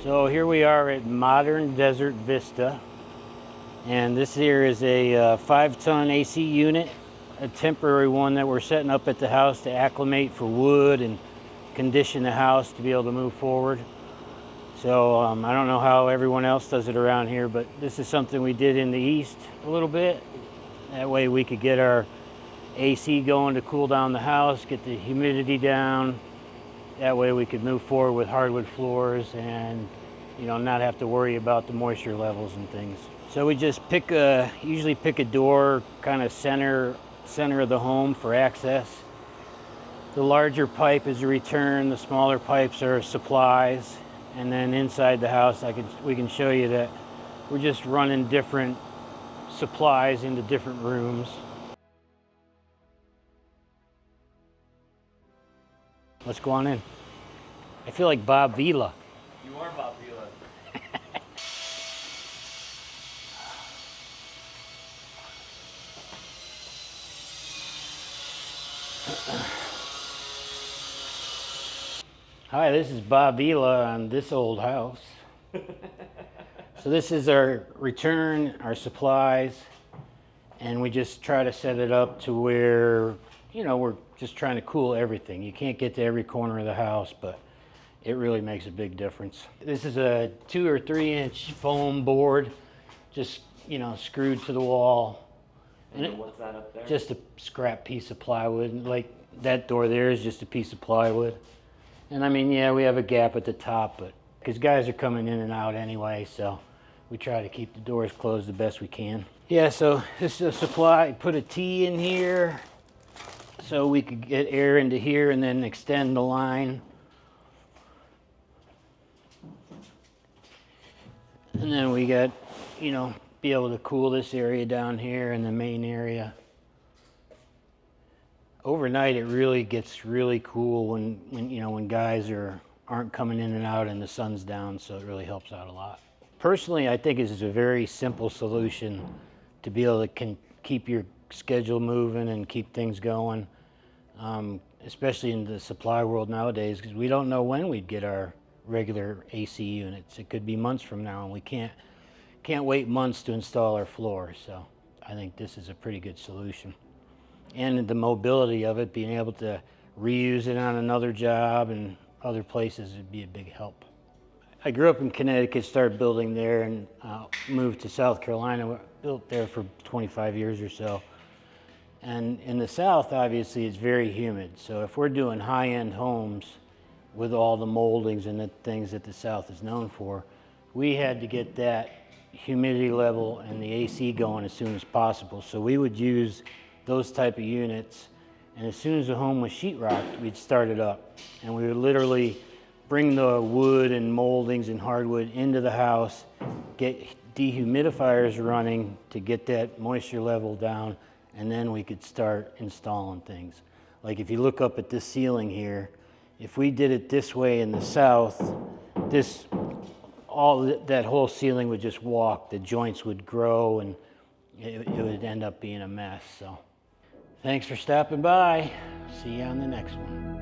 So here we are at Modern Desert Vista, and this here is a 5-ton AC unit, a temporary one that we're setting up at the house to acclimate for wood and condition the house to be able to move forward. So I don't know how everyone else does it around here, but this is something we did in the east a little bit. That way we could get our AC going to cool down the house, get the humidity down. That way we could move forward with hardwood floors and, you know, not have to worry about the moisture levels and things. So we just usually pick a door kind of center of the home for access. The larger pipe is a return, the smaller pipes are supplies. And then inside the house, we can show you that we're just running different supplies into different rooms. Let's go on in. I feel like Bob Vila. You are Bob Vila. Hi, this is Bob Vila on this old house. So this is our return, our supplies, and we just try to set it up to where, you know, we're just trying to cool everything. You can't get to every corner of the house, but it really makes a big difference. This is a 2 or 3 inch foam board, just, you know, screwed to the wall. And what's that up there? Just a scrap piece of plywood. Like that door there is just a piece of plywood. And I mean, yeah, we have a gap at the top, but because guys are coming in and out anyway, so we try to keep the doors closed the best we can. Yeah, so this is a supply. Put a T in here so we could get air into here and then extend the line. And then we got, you know, be able to cool this area down here in the main area. Overnight, it really gets really cool when guys aren't coming in and out and the sun's down, so it really helps out a lot. Personally, I think this is a very simple solution to be able to keep your schedule moving and keep things going, especially in the supply world nowadays, because we don't know when we'd get our regular AC units. It could be months from now, and we can't wait months to install our floors. So I think this is a pretty good solution. And the mobility of it, being able to reuse it on another job and other places would be a big help. I grew up in Connecticut, started building there, and moved to South Carolina. Built there for 25 years or so. And in the South, obviously, it's very humid. So if we're doing high-end homes with all the moldings and the things that the South is known for, we had to get that humidity level and the AC going as soon as possible. So we would use those type of units, and as soon as the home was sheetrocked, we'd start it up. And we would literally bring the wood and moldings and hardwood into the house, get dehumidifiers running to get that moisture level down, and then we could start installing things. Like if you look up at this ceiling here, if we did it this way in the South, that whole ceiling would just walk, the joints would grow, and it would end up being a mess. So thanks for stopping by. See you on the next one.